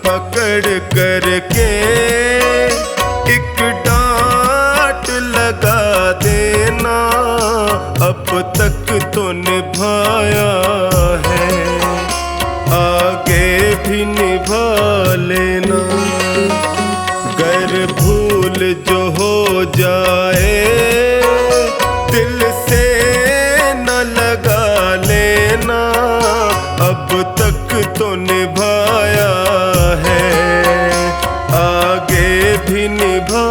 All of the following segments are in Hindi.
पकड़ करके एक डांट लगा देना, अब तक तो निभाया है, आगे भी निभा लेना। गर भूल जो हो जाए दिल से न लगा लेना, अब तक तो निभाया है, आगे भी निभा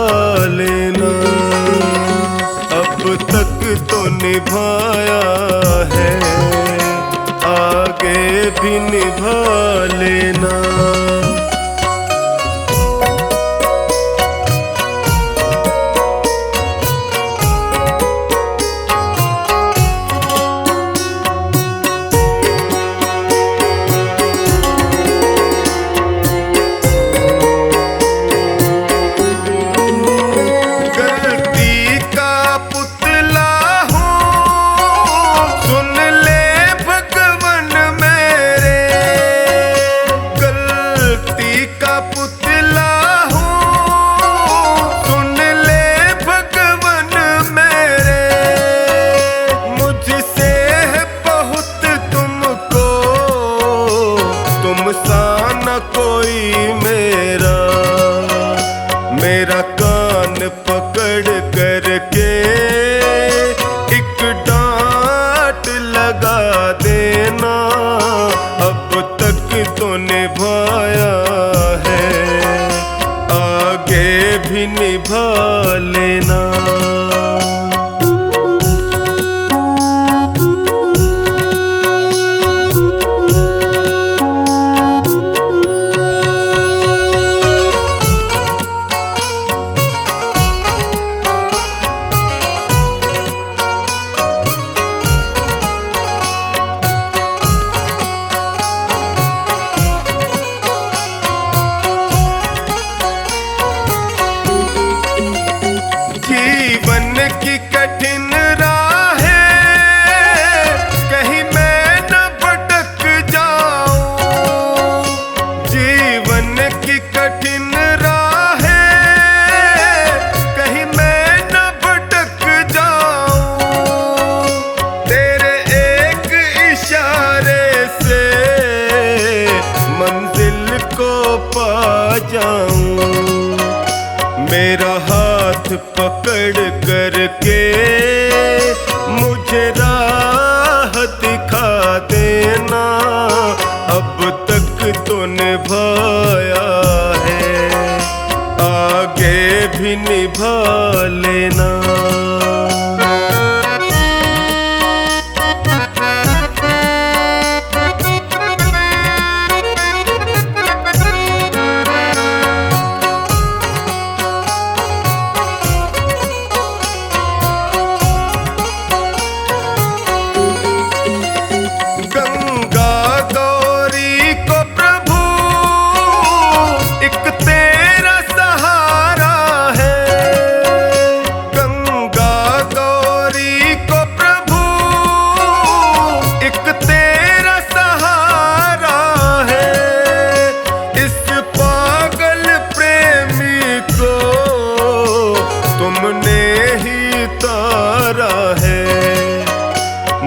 लेना। अब तक तो निभाया है, आगे भी निभा लेना। कोई मेरा कान पकड़ करके एक डांट लगा देना, अब तक तो निभाया है, आगे भी निभा लेना। जीवन की कठिन राहें कहीं मैं न भटक जाऊं, जीवन की कठिन राहें कहीं मैं न भटक जाऊं, तेरे एक इशारे से मंजिल को पा जाऊं। मेरा हाथ पकड़ करके मुझे राह दिखा देना, अब तक तो निभाया है, आगे भी निभा लेना।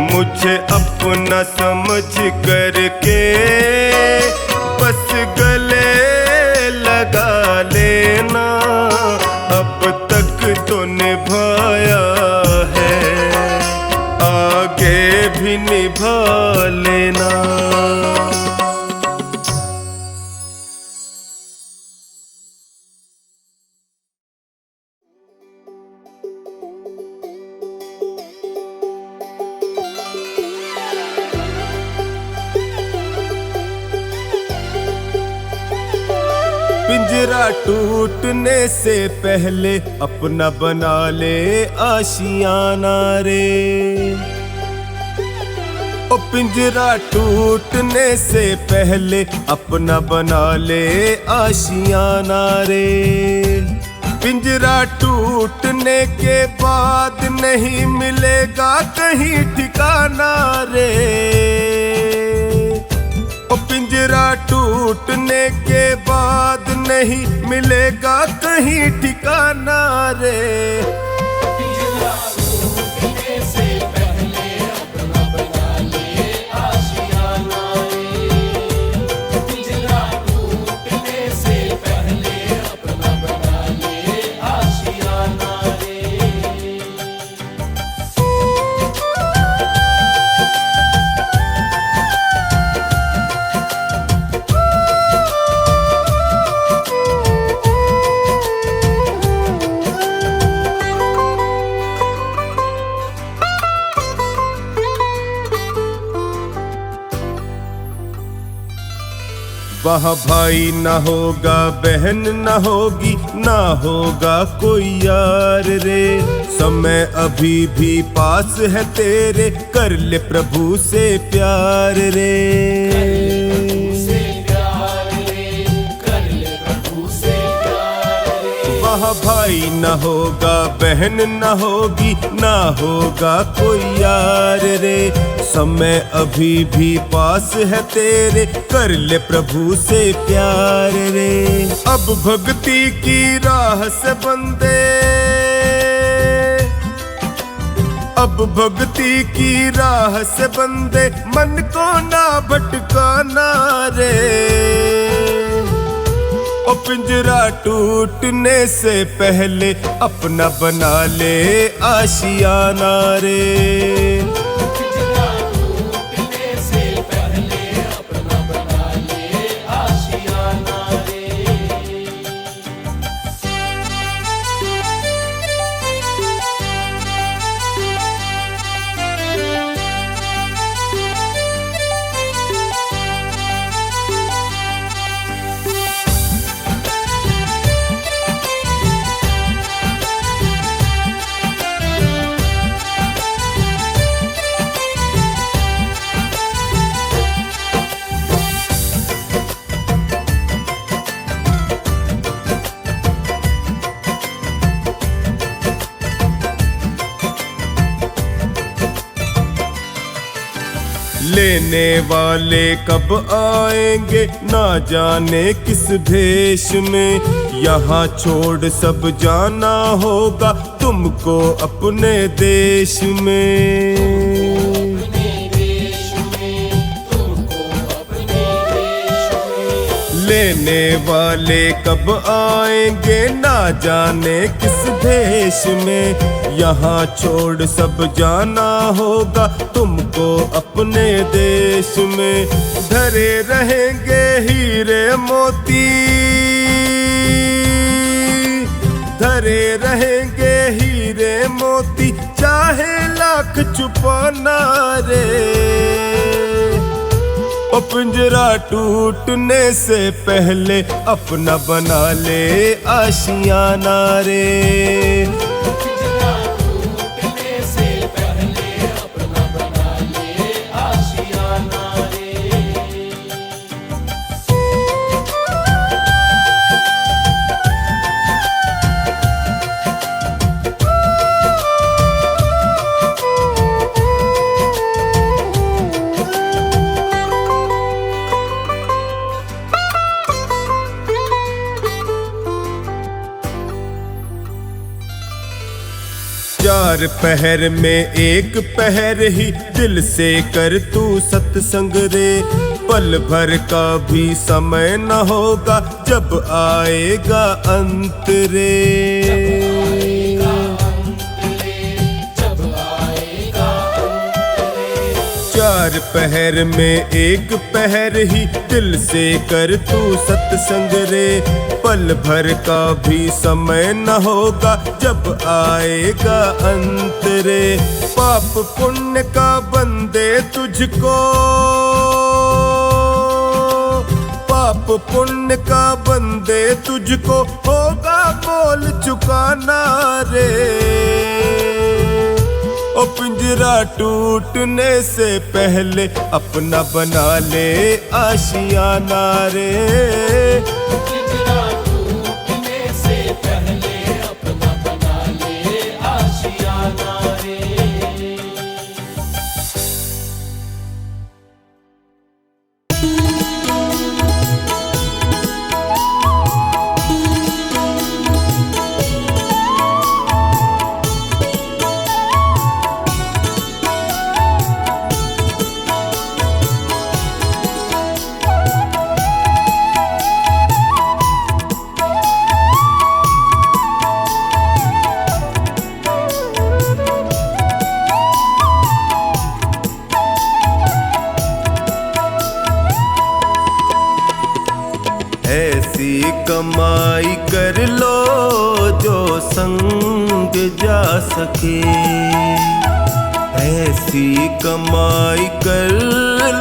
मुझे अपना समझ करके बस गले लगा लेना, अब तक तो निभाया है, आगे भी निभा लेना। पिंजरा टूटने से पहले अपना बना ले आशियाना रे, ओ पिंजरा टूटने से पहले अपना बना ले आशियाना रे। पिंजरा टूटने के बाद नहीं मिलेगा कहीं ठिकाना रे, ओ पिंजरा पिंजरा टूटने के बाद नहीं मिलेगा कहीं ठिकाना रे। पिंजरा टूटने से पहले अपना बना ले आशियाना रे। पिंजरा टूटने से पहले अपना बना ले आशियाना रे। वहाँ भाई ना होगा, बहन ना होगी, ना होगा कोई यार रे। समय अभी भी पास है तेरे, कर ले प्रभु से प्यार रे। वहाँ भाई ना होगा, बहन ना होगी, ना होगा कोई यार रे। समय अभी भी पास है तेरे, कर ले प्रभु से प्यार रे। अब भक्ति की राह से बंदे, अब भक्ति की राह से बंदे, मन को ना भटकाना रे। ओ पिंजरा टूटने से पहले अपना बना ले आशियाना रे। पिंजरा टूटने से पहले अपना बना ले आशियाना रे। लेने वाले कब आएंगे ना जाने किस भेष में। यहाँ छोड़ सब जाना होगा तुमको अपने देश में। लेने वाले कब आएंगे ना जाने किस भेष में। यहाँ छोड़ सब जाना होगा तुमको अपने देश में। धरे रहेंगे हीरे मोती, धरे रहेंगे हीरे मोती, चाहे लाख छुपाना रे। ओ पिंजरा टूटने से पहले अपना बना ले आशियाना रे। पिंजरा टूटने से पहले अपना बना ले आशियाना रे। चार पहर में एक पहर ही दिल से कर तू सत्संग रे। पल भर का भी समय न होगा जब आएगा अंत रे। चार पहर में एक पहर ही दिल से कर तू सत्संग रे। पल भर का भी समय न होगा जब आएगा अंत रे। पाप पुण्य का बंदे तुझको, पाप पुण्य का बंदे तुझको होगा मोल चुकाना रे। ओ पिंजरा टूटने से पहले अपना बना ले आशियाना रे। पिंजरा टूटने से पहले अपना बना ले आशियाना रे। कमाई कर लो जो संग जा सके, ऐसी कमाई कर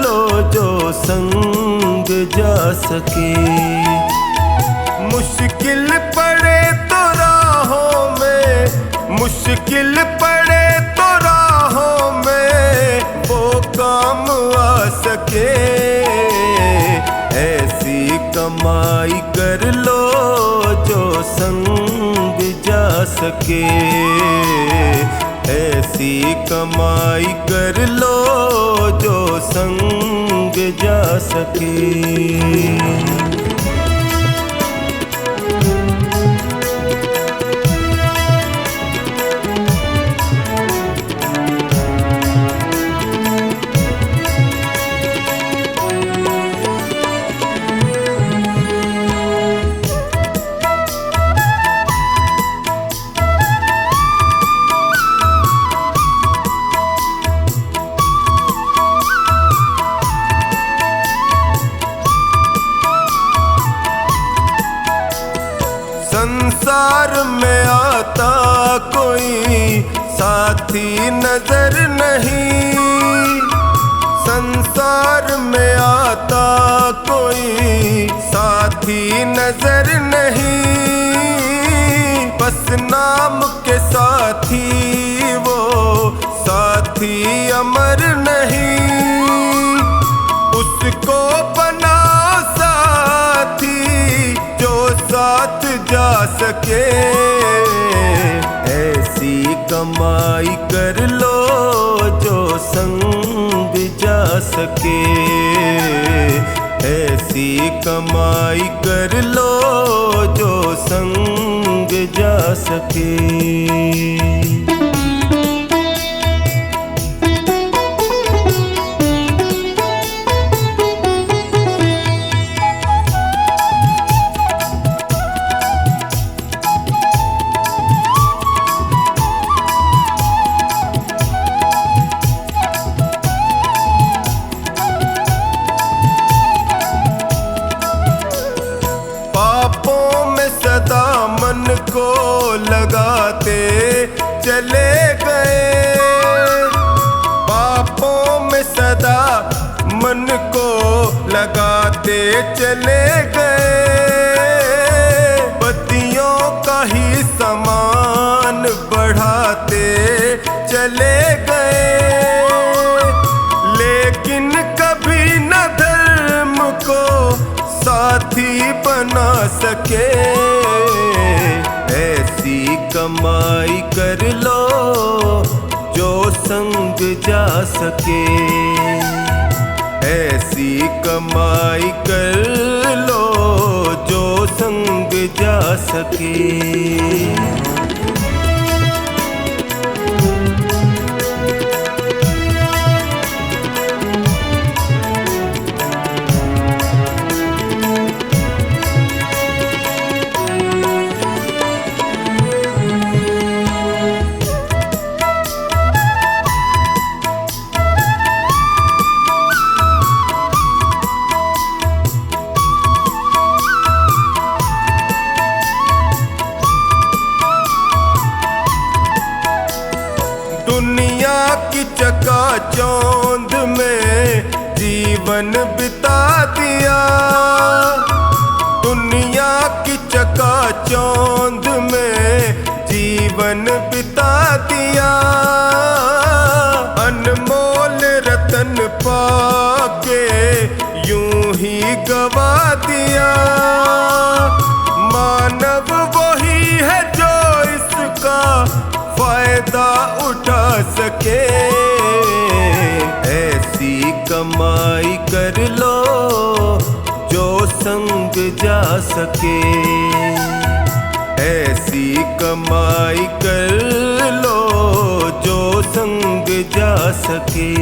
लो जो संग जा सके। मुश्किल पड़े तो राहों में, मुश्किल पड़े तो राहों में वो काम आ सके, ऐसी कमाई कर लो जो संग जा सके, ऐसी कमाई कर लो जो संग जा सके। संसार में आता कोई साथी नजर नहीं, संसार में आता कोई साथी नजर नहीं, बस नाम के साथी वो साथी अमर नहीं, उसको बनाओ साथी जो साथ जा सके, ऐसी कमाई कर लो जो संग जा सके, ऐसी कमाई कर लो जो संग जा सके। पापों में सदा मन को लगाते चले गए, पापों में सदा मन को लगाते चले गए, बत्तियों का ही समान बढ़ाते चले गए, लेकिन कभी न धर्म को साथी बना सके, ऐसी कमाई कर लो जो संग जा सके, ऐसी कमाई कर लो जो संग जा सके। दुनिया की चकाचौंध में जीवन बिता दिया, दुनिया की चकाचौंध में जीवन बिता दिया, अनमोल रतन पाके यूं ही गवा दिया, मानव वही है जो इसका फायदा उठा सके, ऐसी कमाई कर लो जो संग जा सके, ऐसी कमाई कर लो जो संग जा सके।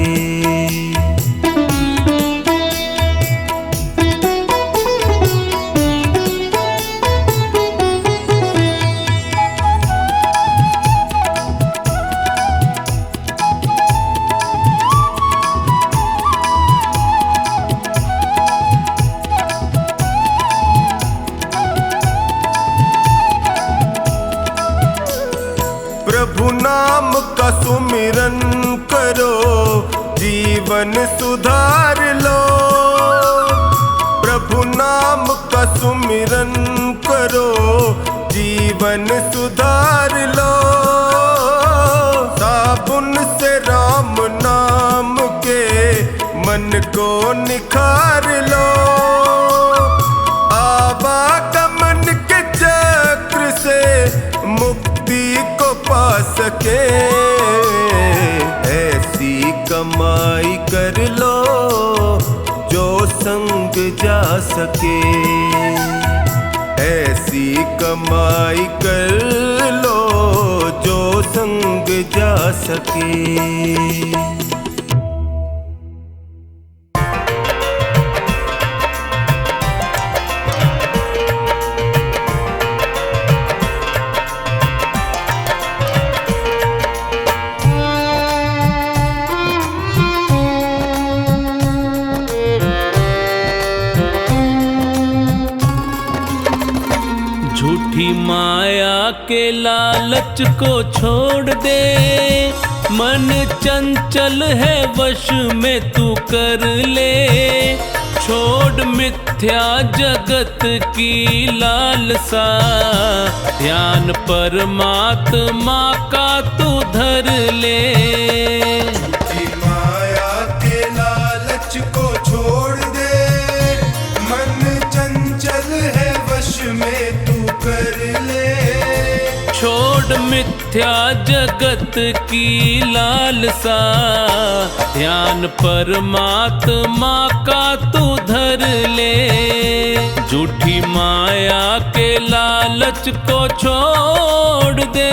का सुमिरन करो, जीवन सुधार लो। प्रभु नाम का सुमिरन करो, जीवन सुधार लो। साबुन से राम नाम के मन को निखार लो। आवागमन के चक्र से मुक्ति को पा सके, ऐसी कमाई कर लो जो संग जा सके। ऐसी कमाई कर लो जो संग जा सके। झूठी माया के लालच को छोड़ दे, मन चंचल है वश में तू कर ले। छोड़ मिथ्या जगत की लालसा, ध्यान परमात्मा का तू धर ले। झूठी माया के लालच को छोड़ दे, मन चंचल है वश में तू कर ले। छोड़ मिथ्या जगत की लालसा, ध्यान परमात्मा का तू धर ले। झूठी माया के लालच को छोड़ दे।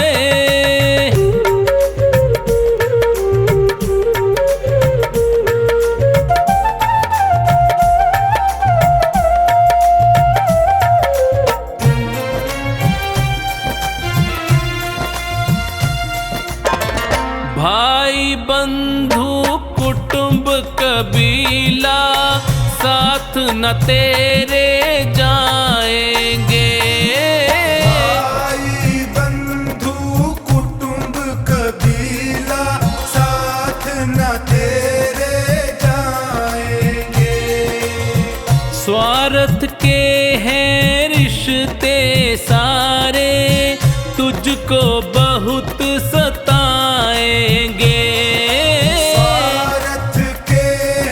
भाई बंधु कुटुंब कबीला साथ न तेरे जाएंगे। भाई बंधु कुटुंब कबीला साथ न तेरे जाएंगे। स्वार्थ के हैं रिश्ते सारे, तुझको बहुत सताएंगे। स्वार्थ के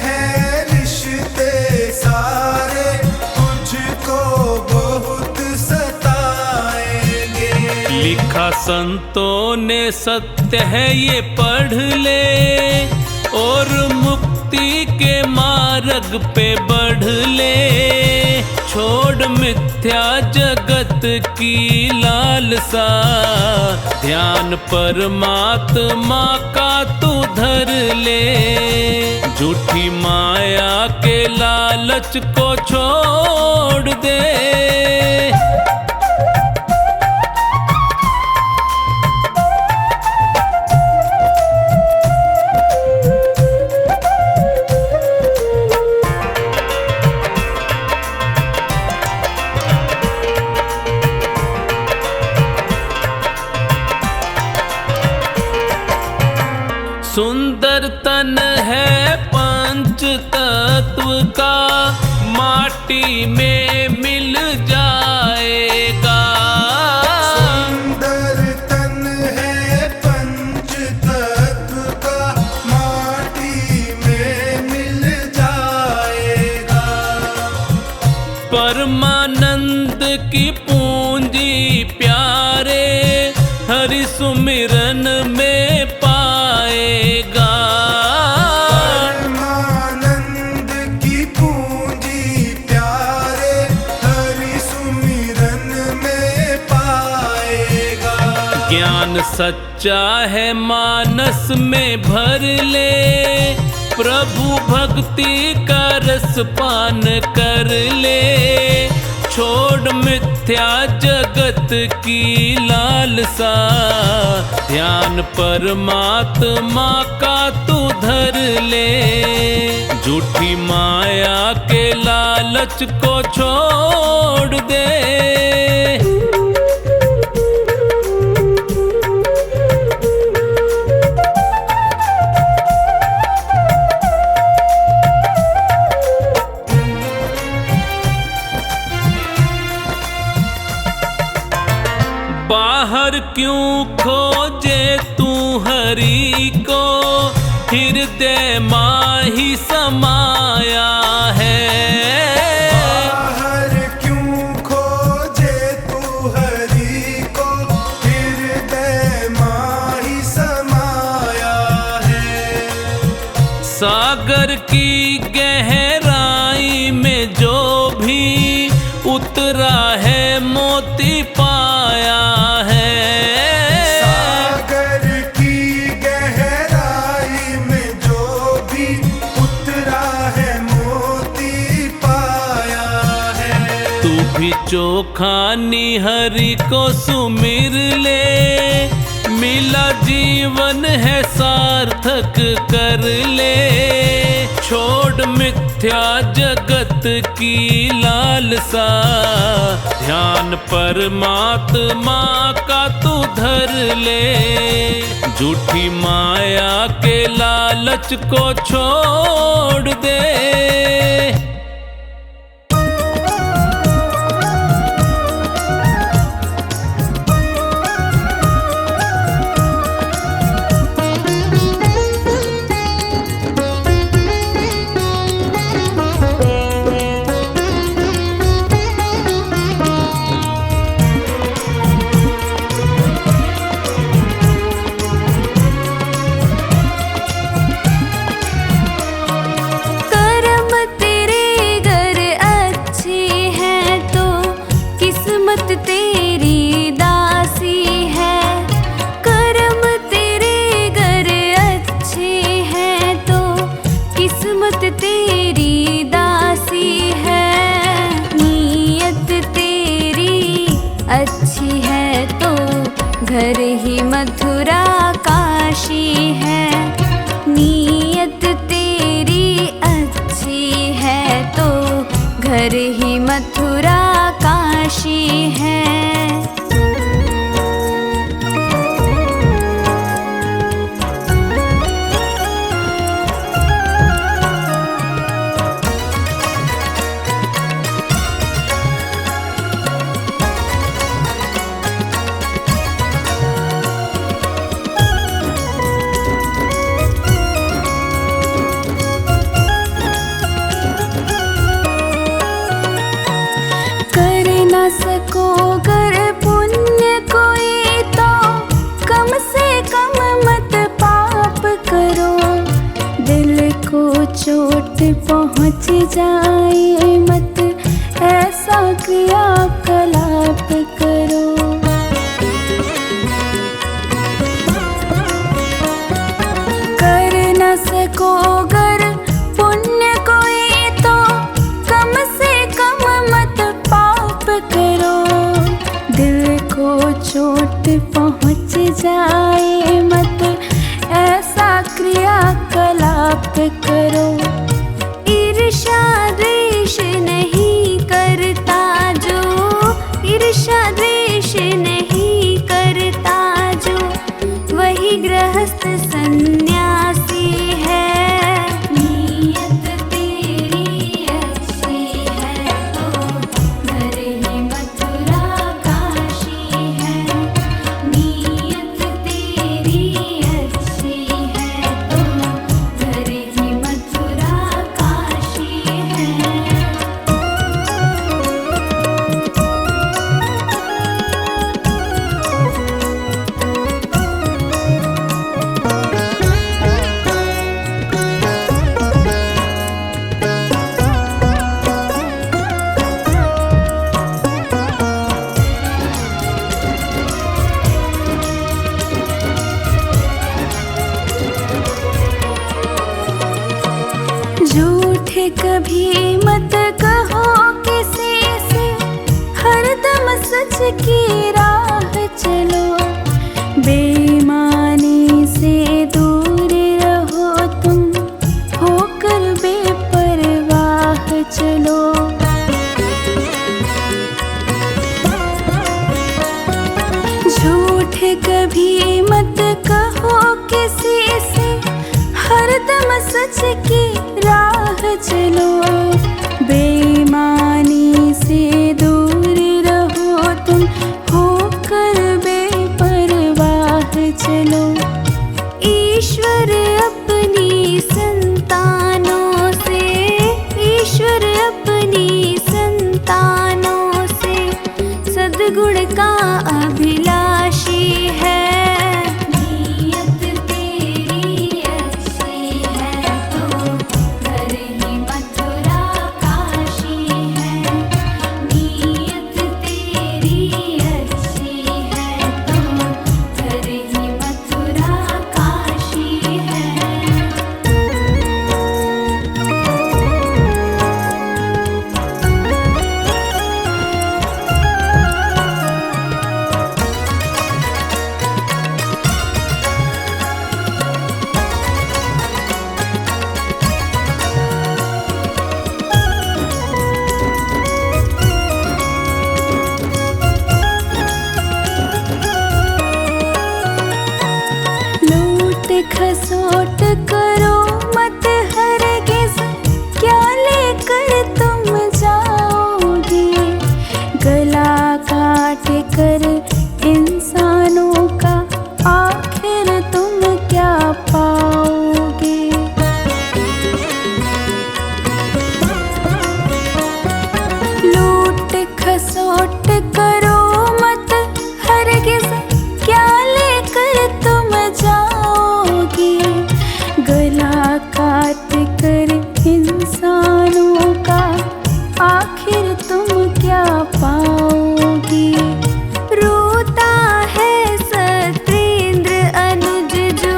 हैं रिश्ते सारे, तुझको बहुत सताएंगे। लिखा संतों ने सत्य है ये पढ़ ले, और मुक्ति के मार्ग पे बढ़ ले। छोड़ मिथ्या जगत की लालसा, ध्यान परमात्मा का तू धर ले। झूठी माया के लालच को छोड़ दे। सुंदर तन है पंच तत्व का, माटी में मिल जाएगा। सुंदर तन है पंच तत्व का, माटी में मिल जाएगा। परमानंद की पूंजी प्यारे, हरि सुमिरन में पाएगा। परमानंद की पूंजी प्यारे, हरि सुमिरन में पाएगा। ज्ञान सच्चा है मानस में भर ले, प्रभु भक्ति का रस पान कर ले। छोड़ मिथ्या जगत की लालसा, ध्यान परमात्मा का तू धर ले। झूठी माया के लालच को छोड़ दे। बाहर क्यों खोजे तू हरि को, हृदय माही समाया है। बाहर क्यों खोजे तू हरि को, हृदय माही समाया है। सागर की गहराई में जो भी उतरा है मोती पाया है। सागर की गहराई में जो भी उतरा है मोती पाया है। तू भी चोखा निहरि को सुमिर ले, मिला जीवन है सार्थक कर ले। छोड़ मिथ्या जगत की लालसा, ध्यान परमात्मा का तू धर ले। झूठी माया के लालच को छोड़ दे। तेरी दासी है। कर्म तेरे घर अच्छे हैं तो किस्मत तेरी दासी है। नीयत तेरी अच्छी है तो घर ही मथुरा काशी है। नीयत तेरी अच्छी है तो घर ही मथुरा काशी है। सको कर पुण्य कोई तो कम से कम मत पाप करो। दिल को चोट पहुँच जाए मत ऐसा क्रियाकलाप करो। कर न सको गर पुण्य कोई तो कम से कम मत पाप करो। दिल को चोट पहुँच जाए मत ऐसा क्रियाकलाप करो। ईर्ष्या द्वेष नहीं करता जो, ईर्ष्या द्वेष नहीं करता जो, वही गृहस्थ सन्यासी है। नीयत तेरी अच्छी है तो घर ही मथुरा काशी है। नीयत तेरी अच्छी है तो घर ही मथुरा काशी है। झूठ कभी मत कहो किसी से, हरदम सच की राह चलो। बेईमानी से दूर रहो तुम, होकर बेपरवाह चलो। झूठ कभी मत कहो किसी से, हरदम सच की राह चलो। बेईमानी से दूर रहो तुम, होकर सद्गुण का अभिलाषी है। नीयत तेरी अच्छी है तो घर ही मथुरा काशी है। नीयत तेरी अच्छी है तो घर ही मथुरा काशी है। लूट खसोट करो मत हरगिज़, क्या लेकर तुम जाओगे। गला काट कर इंसानों का आखिर तुम क्या पाओगे। लूट खसोट करो मत हरगिज़, क्या लेकर तुम जाओगे। गला काट कर इंसानों का आखिर तुम क्या पाओगे। रोता है सत्येंद्र अनुज जो,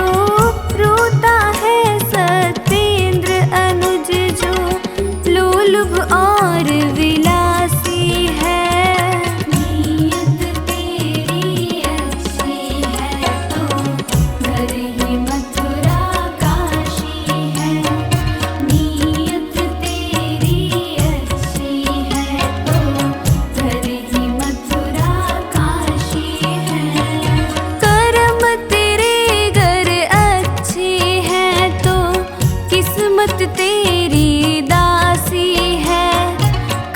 रोता है सत्येंद्र अनुज जो, लोलुभ और विलासी है। नीयत तेरी अच्छी है तो घर ही मथुरा काशी है। नीयत तेरी अच्छी है तो घर ही मथुरा काशी है। कर्म तेरे घर अच्छे हैं तो किस्मत तेरी दासी है।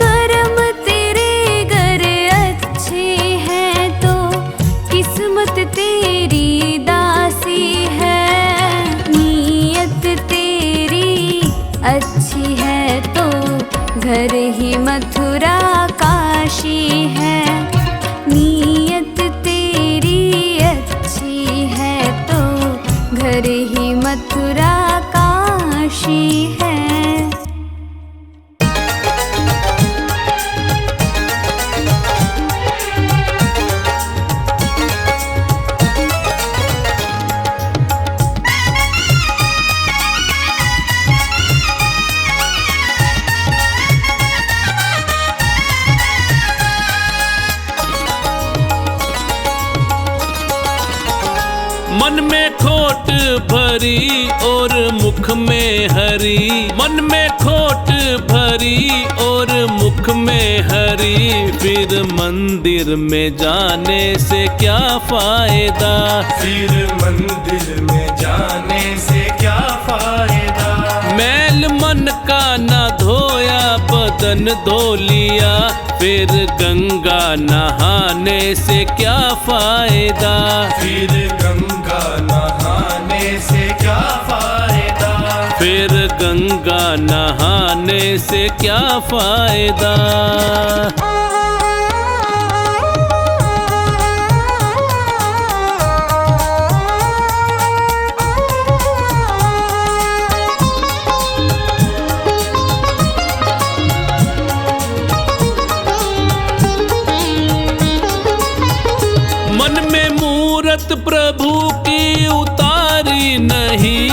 कर्म तेरे घर अच्छे हैं तो किस्मत तेरी दासी है। नीयत तेरी अच्छी है तो घर ही मथुरा काशी है। नीयत तेरी अच्छी है तो घर ही मथुरा काशी है। मन में खोट भरी और मुख में हरी। मन में खोट भरी और मुख में हरी, फिर मंदिर में जाने से क्या फायदा। फिर मंदिर में जाने से क्या फायदा। मैल मन का ना धोया बदन धो लिया, फिर गंगा नहाने से क्या फायदा। फिर गंगा नहाने से क्या फायदा। फिर गंगा नहाने से क्या फायदा। मन में मूरत प्रभु की उतारी नहीं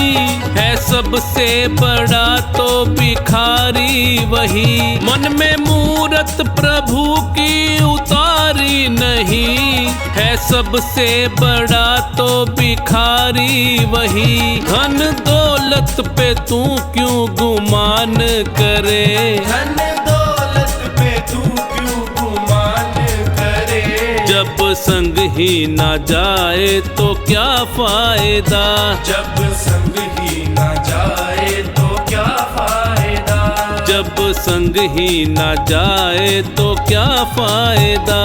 है, सबसे बड़ा तो भिखारी वही। मन में मूरत प्रभु की उतारी नहीं है, सबसे बड़ा तो भिखारी वही। धन दौलत पे तू क्यों गुमान करे। धन दौलत पे तू क्यों गुमान करे। जब संग ही ना जाए तो क्या फायदा। जब संग ही ना जाए तो क्या फायदा। जब संग ही ना जाए तो क्या फायदा।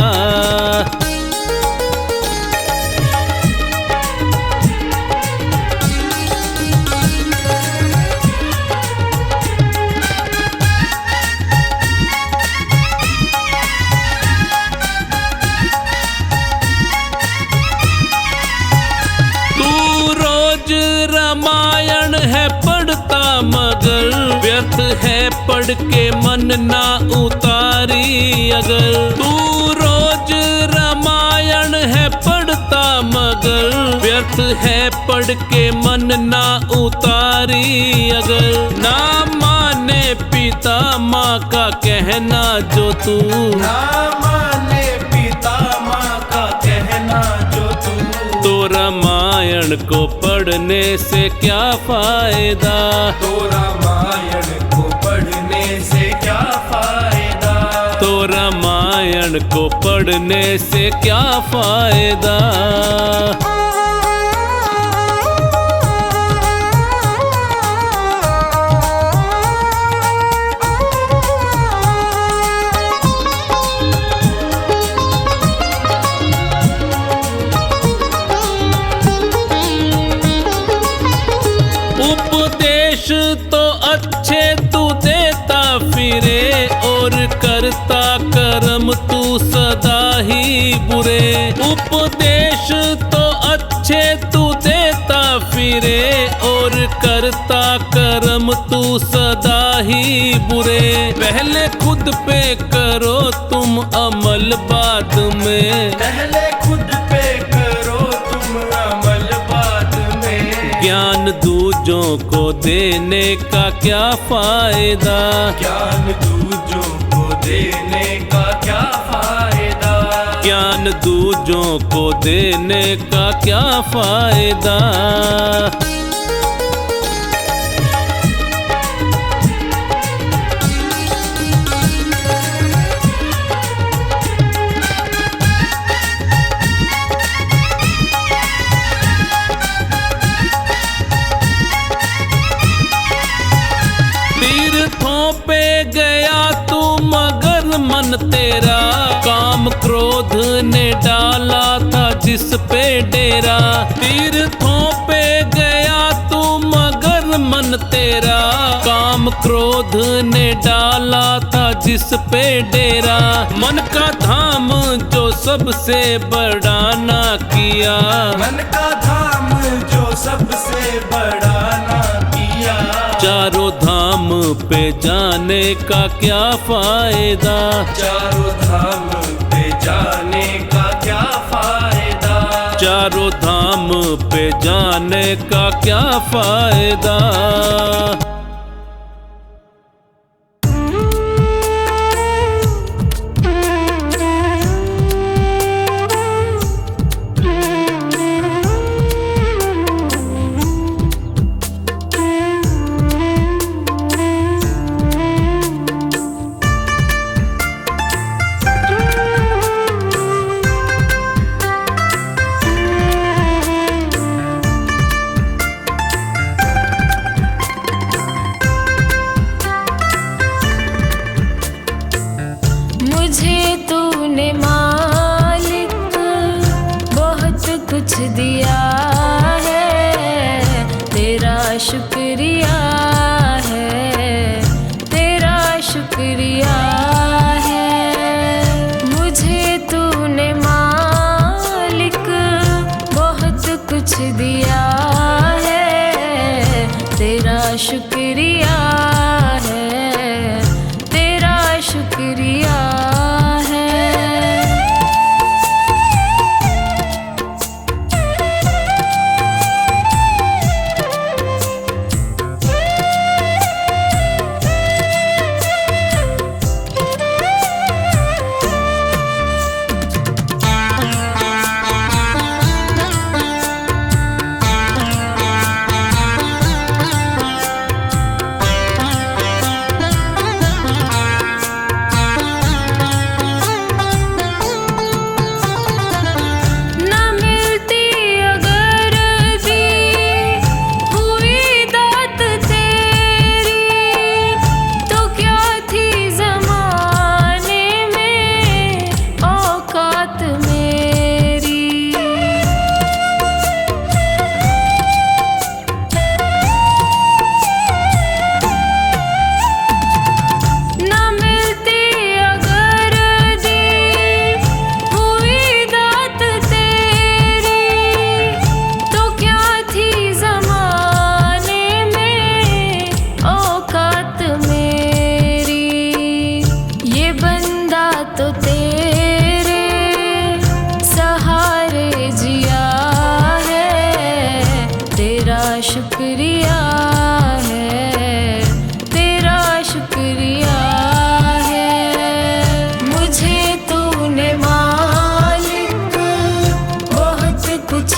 व्यर्थ है पढ़ के मन ना उतारी अगर तू रोज रामायण है पढ़ता मगर व्यर्थ है पढ़ के मन ना उतारी अगर ना माने पिता माँ का कहना जो तू ना माने पिता माँ का कहना जो तू तो रामायण को पढ़ने से क्या फायदा तो रामायण को पढ़ने से क्या फायदा तो रामायण को पढ़ने से क्या फायदा उपदेश तो अच्छे तू देता फिरे और करता कर्म तू सदा ही बुरे उपदेश तो अच्छे तू देता फिरे और करता कर्म तू सदा ही बुरे पहले खुद पे करो तुम अमल बाद में पहले खुद पे करो तुम अमल बाद में ज्ञान दूजों को देने का क्या फायदा ज्ञान दूजों को देने का क्या फायदा ज्ञान दूजों को देने का क्या फायदा तीर्थों पे गया तू मगर मन तेरा काम क्रोध ने डाला था जिस पे डेरा तीर्थों पे गया तू मगर मन तेरा काम क्रोध ने डाला था जिस पे डेरा मन का धाम जो सबसे बड़ा ना किया मन का धाम जो सबसे बड़ा ना किया चारों धाम पे जाने का क्या फायदा चारों धाम पे जाने का क्या फायदा चारों धाम पे जाने का क्या फायदा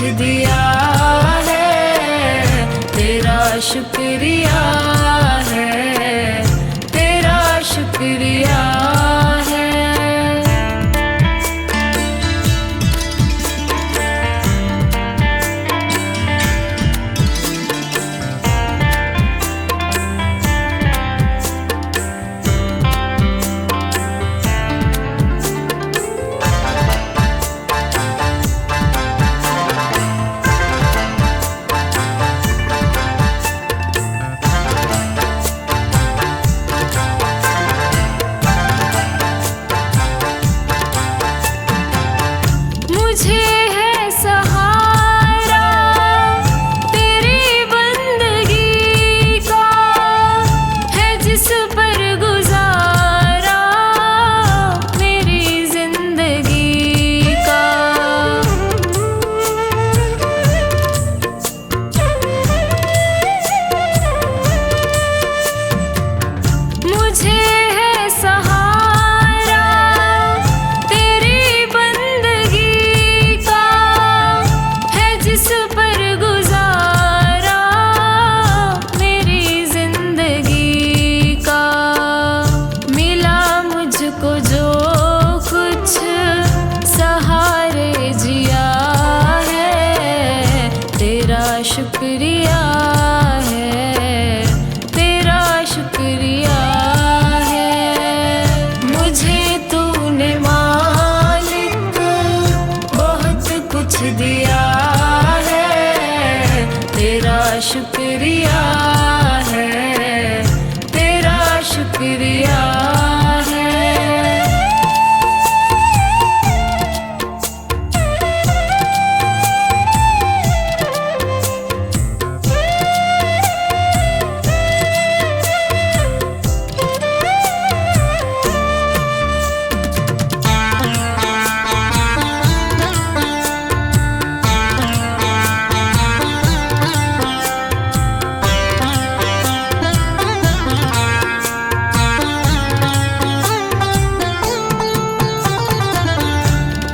कुछ दिया है, तेरा शुक्रिया है, तेरा शुक्रिया है। मुझे है सहारा तेरी बंदगी का, है जिस पर गुजारा मेरी जिंदगी का। मुझे है सहारा तेरी बंदगी का, है जिस पर गुजारा मेरी जिंदगी का। मिला मुझको जो कुछ सहारे जिया है, तेरा शुक्रिया है, तेरा शुक्रिया है। मुझे तूने मालिक बहुत कुछ दिया है, तेरा शुक्रिया है, तेरा शुक्रिया है।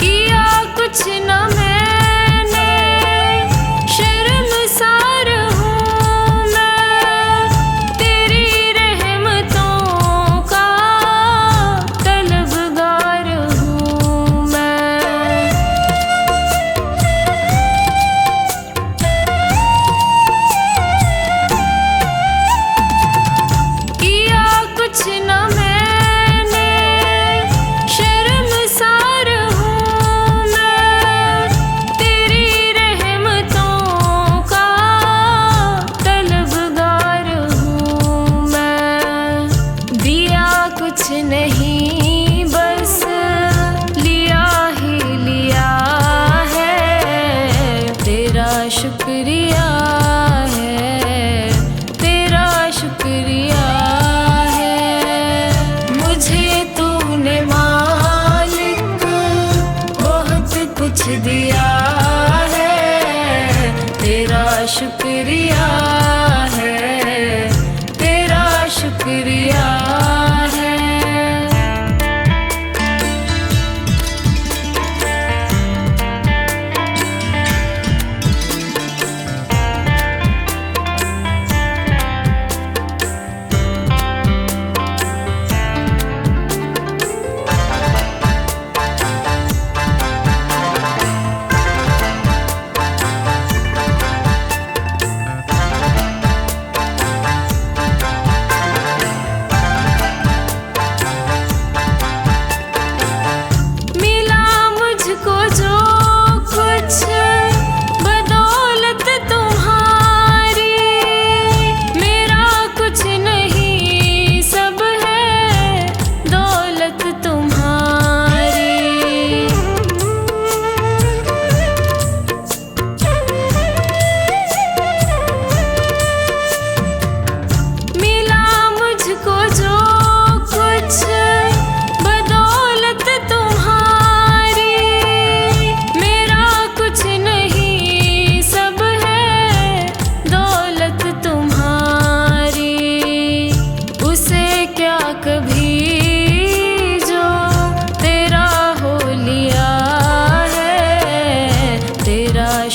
किया कुछ न मैंने, शर्मसार हूँ मैं, तेरी रहमतों का तलबगार हूँ मैं। किया कुछ न मैंने, शर्मसार हूँ मैं, तेरी रहमतों का तलबगार हूँ मैं। दिया कुछ नहीं बस लिया ही लिया है, तेरा शुक्रिया है, तेरा शुक्रिया है। मुझे तूने मालिक बहुत कुछ दिया है, तेरा शुक्रिया है, तेरा शुक्रिया है।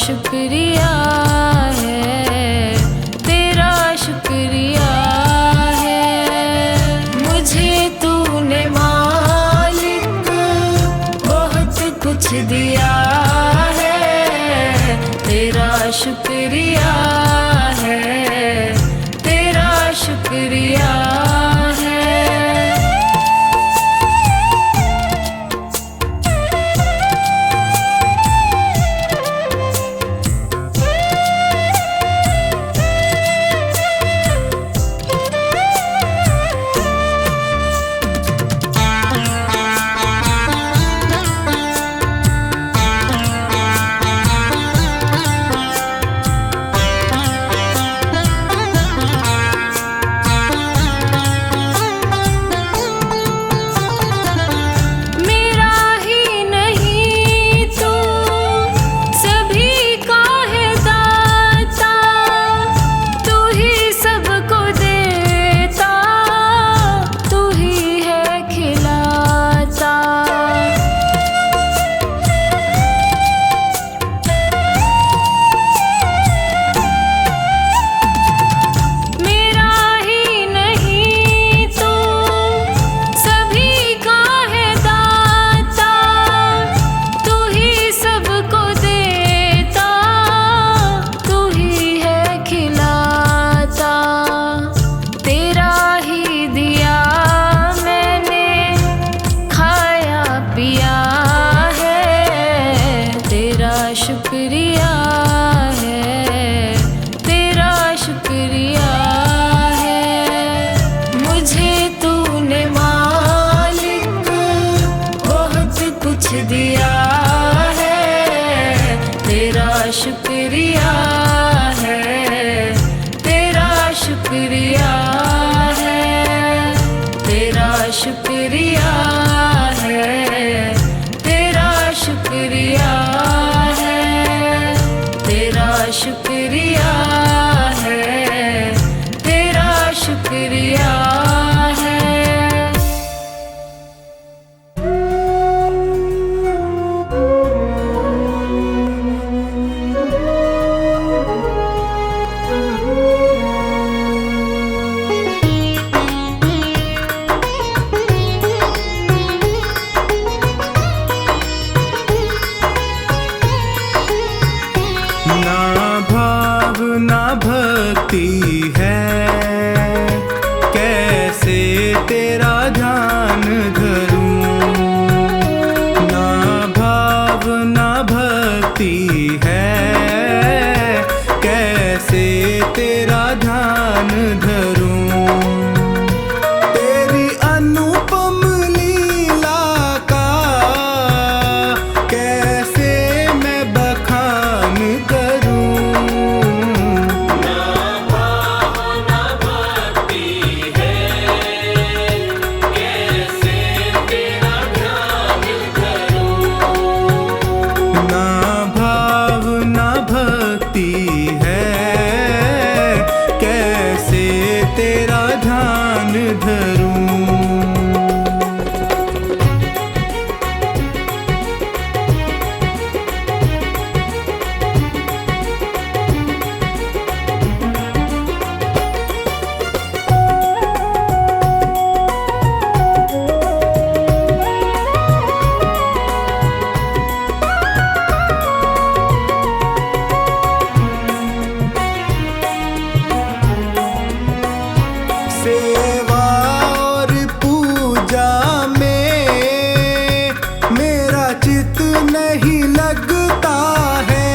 शुक्रिया है, तेरा शुक्रिया है। मुझे तूने मालिक बहुत कुछ दिया है, तेरा शुक्रिया है, तेरा शुक्रिया है। शुक्रिया है, तेरा शुक्रिया है। मुझे तूने मालिक बहुत कुछ दिया है, तेरा शुक्रिया है, तेरा शुक्रिया है, तेरा शुक्रिया है, तेरा शुक्रिया है, तेरा शुक्रिया है, तेरा शुक्रिया है। ना भाव ना भक्ति है, कैसे तेरा ध्यान धरूं। ना भाव ना भक्ति है, कैसे तेरा ध्यान धरूं। तेरी अनुपम लीला का कैसे मैं बखान करूं। ना भाव ना भक्ति है, कैसे तेरा ध्यान धरूं। ना भाव ना भक्ति है, कैसे तेरा ध्यान धरूं। सेवा और पूजा में मेरा चित नहीं लगता है।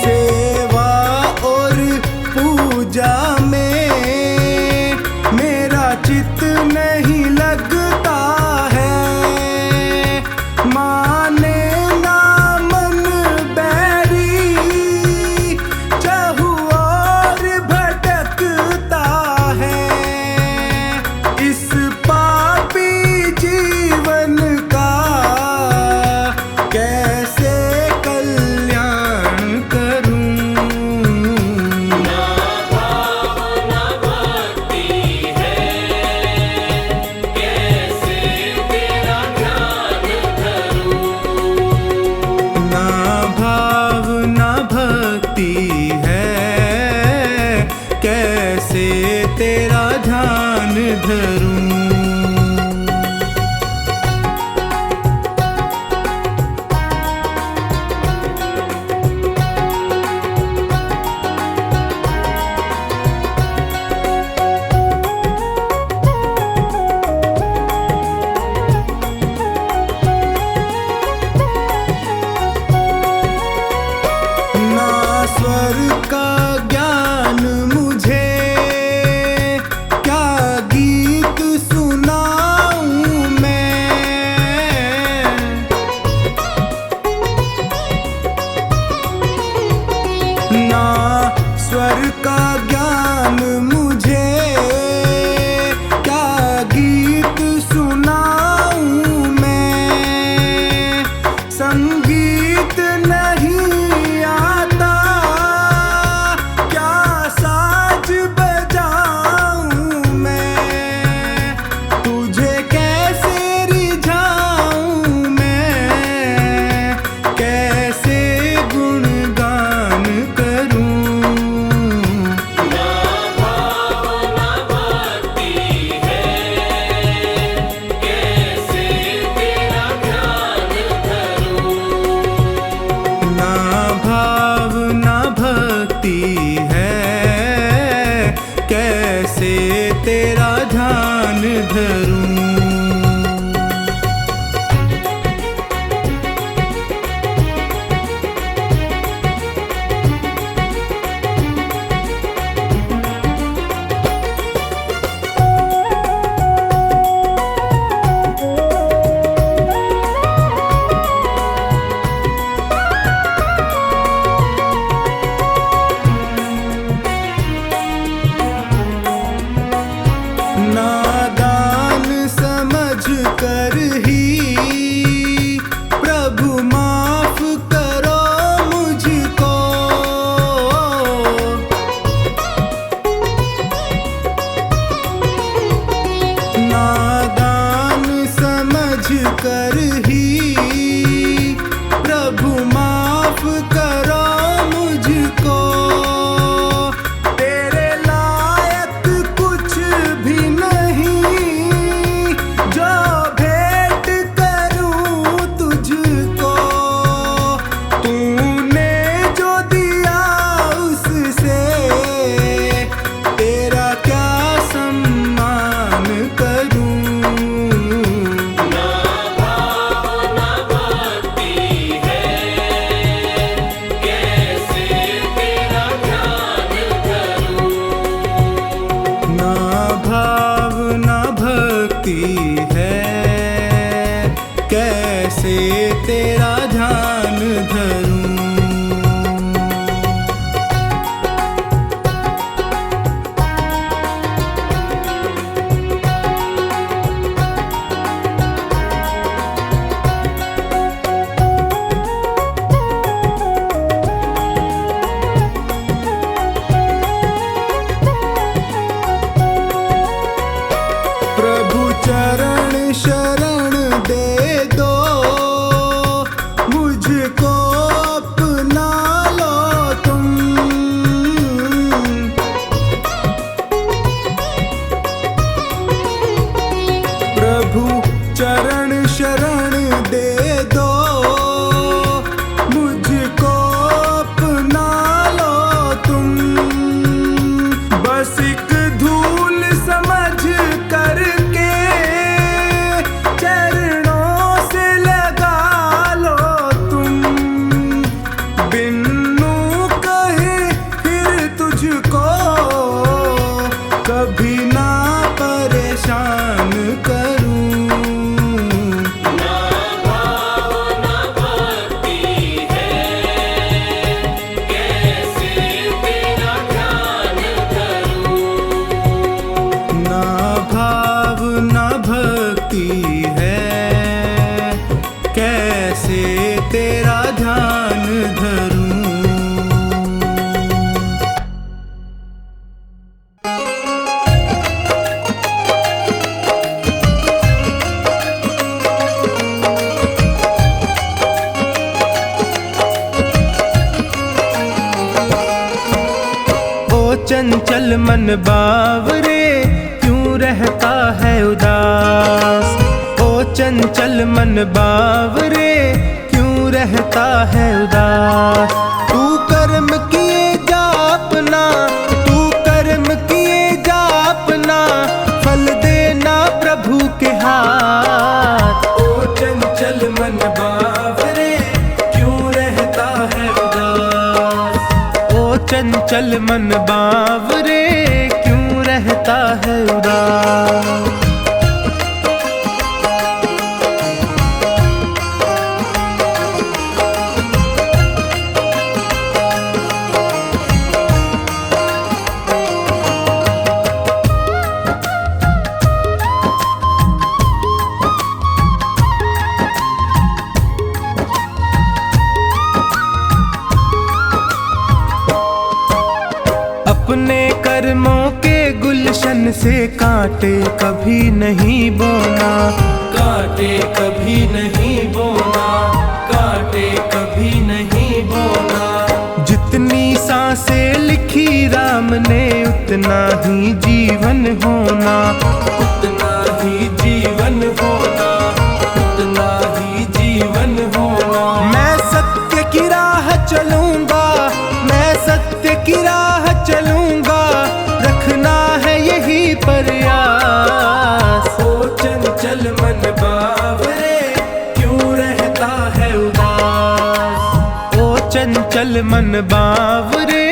सेवा और पूजा में मेरा चित नहीं लगता है। माने ना मन बैरी चहु और भटकता है। इस धरूं। स्वर का ज्ञान मुझे, क्या गीत सुनाऊं मैं। ना स्वर का ज्ञान मुझे, क्या गीत सुनाऊं मैं। संगीत नहीं तेरा ध्यान धरूं। नादान समझ कर ही प्रभु माफ करो मुझको। नादान समझ कर ही प्रभु माफ करो मुझको। कैसे तेरा ध्यान धरूं। प्रभु चरण शरण दे दो, मुझको अपना लो तुम। प्रभु चरण शरण दे दो, मुझको अपना लो तुम। बस एक धूल समझ करके चरणों से लगा लो तुम। बिन्नू कहे फिर तुझको कभी ना परेशान करूं। कैसे तेरा ध्यान धरूं। ओ चंचल मन बावरे क्यों रहता है उदास। ओ चंचल मन बावरे क्यों रहता है उदास। तू कर्म किए जा अपना, तू कर्म किए जा अपना, फल देना प्रभु के हाथ। ओ चंचल मन बावरे क्यों रहता है उदास। ओ चंचल मन बावरे क्यों रहता है उदास। अपने कर्मों के गुलशन से कांटे कभी नहीं बोना, कांटे कभी नहीं बोना, कांटे कभी नहीं बोना। जितनी सांसें लिखी राम ने उतना ही जीवन होना, उतना ही जीवन होना, उतना ही जीवन होना। मैं सत्य की राह चलूंगा, मैं सत्य की राह चलूंगा, रखना है यही प्रयास। ओ चंचल मन बावरे क्यों रहता है उदास। ओ चंचल मन बावरे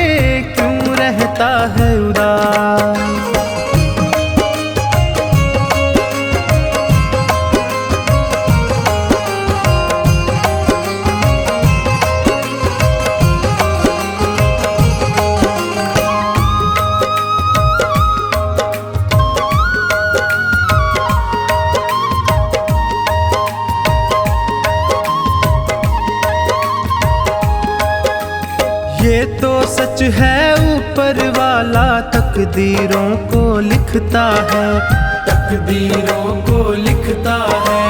क्यों रहता है उदास। ये तो सच है ऊपर वाला तकदीरों को लिखता है, तकदीरों को लिखता है,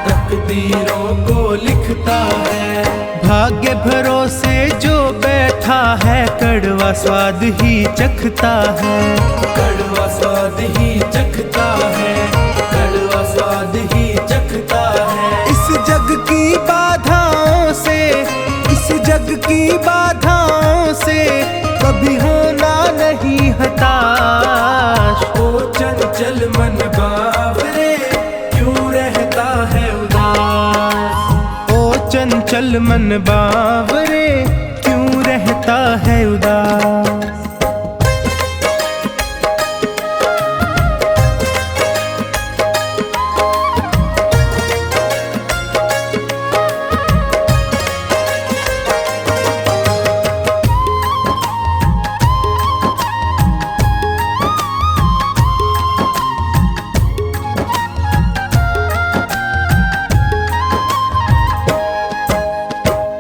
तकदीरों को लिखता है। भाग्य भरोसे जो बैठा है कड़वा स्वाद ही चखता है, कड़वा स्वाद ही चखता है, कड़वा स्वाद ही चखता है। इस जग की बाधाओं से, इस जग की बाधाओं से कभी होना नहीं हताश। ओ चंचल मन बावरे क्यों रहता है उदास। ओ चंचल मन बावरे क्यों रहता है उदास।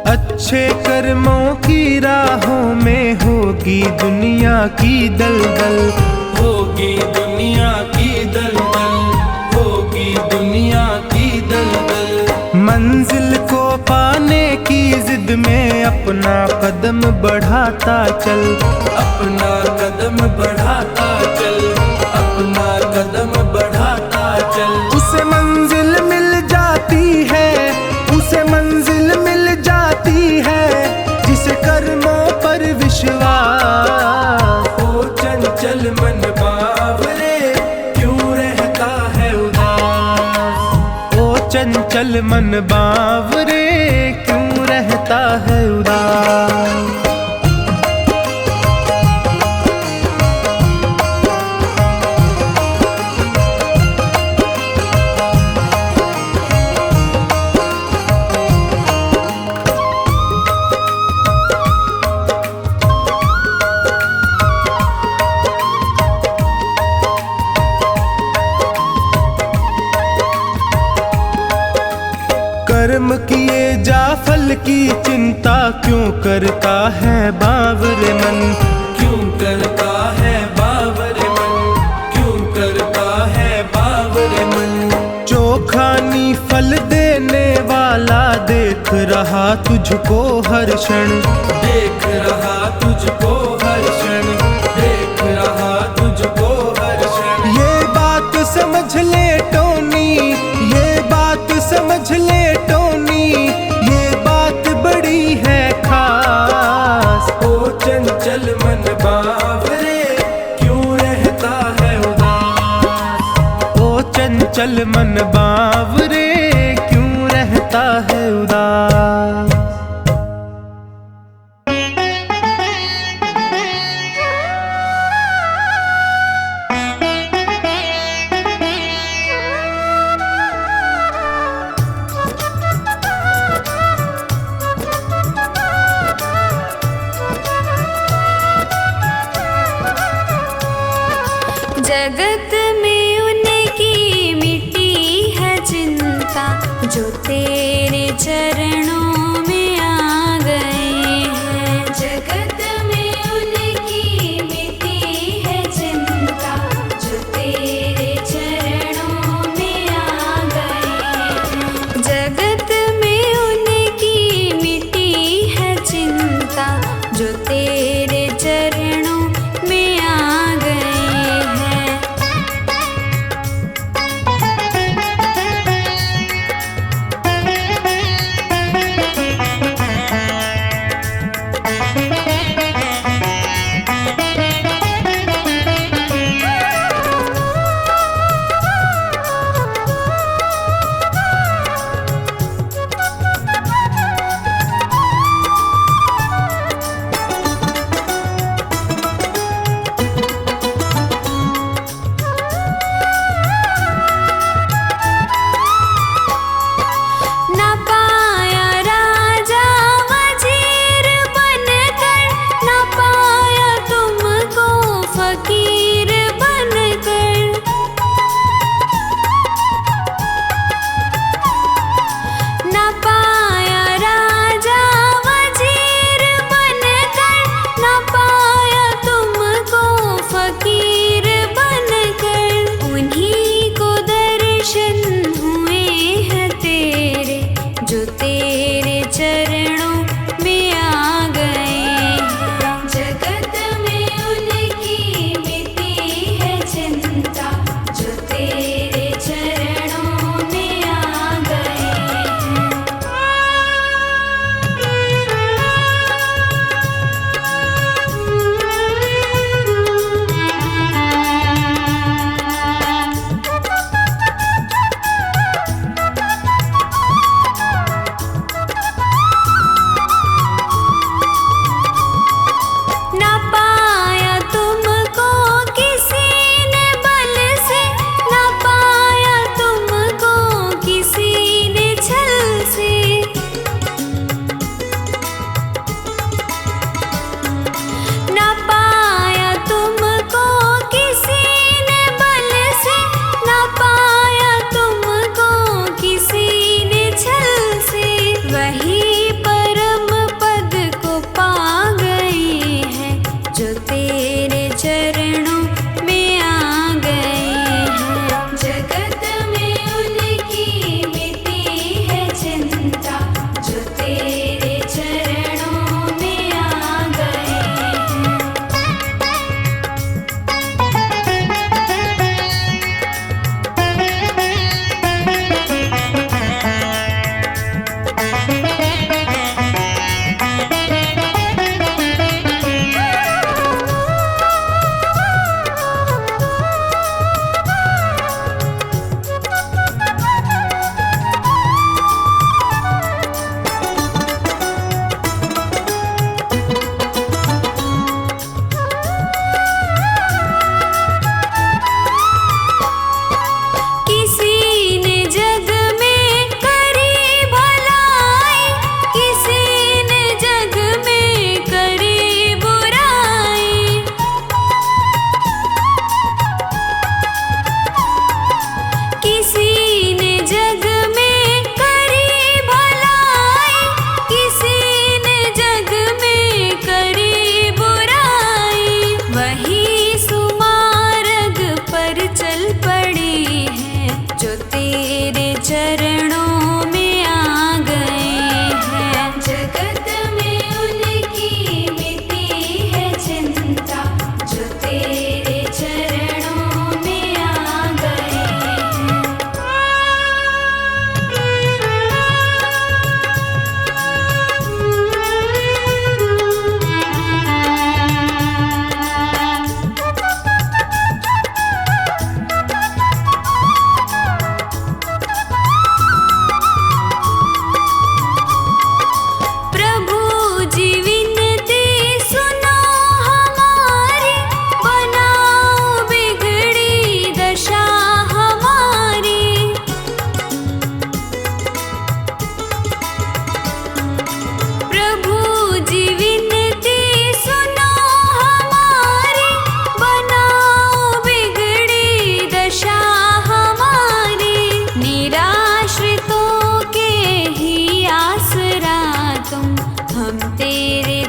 अच्छे कर्मों की राहों में होगी दुनिया की दलदल, होगी दुनिया की दलदल, होगी दुनिया की दलदल। मंजिल को पाने की जिद में अपना कदम बढ़ाता चल, अपना कदम बढ़ाता चल, अपना कदम बढ़ाता चल। उसे मंजिल मिल जाती है, उसे मंजिल मिल जाती है जिसे कर्मों पर विश्वास। ओ चंचल मन बावरे क्यों रहता है उदास। ओ चंचल मन बावरे क्यों रहता है उदास। कर्म किए जा फल की चिंता क्यों करता है बावरे मन, क्यों करता है बावरे मन, क्यों करता है बावरे मन। चोखानी फल देने वाला देख रहा तुझको हर क्षण, देख रहा तुझको हर क्षण, देख रहा तुझको हर क्षण। ये बात समझ ले टोनी, ये बात समझ ले टोनी, ये बात बड़ी है खास। ओ चंचल मन बावरे क्यों रहता है उदास। ओ चंचल मन बावरे क्यों रहता है उदास। जगत में उनकी मिटी है चिंता, जो तेरे चरणों में आ गए हैं। जगत में उनकी मिटी है चिंता, जो तेरे चरणों में आ गए हैं। जगत में उनकी मिटी है चिंता, जो तेरे चरणों में आ गए हैं।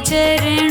चरणों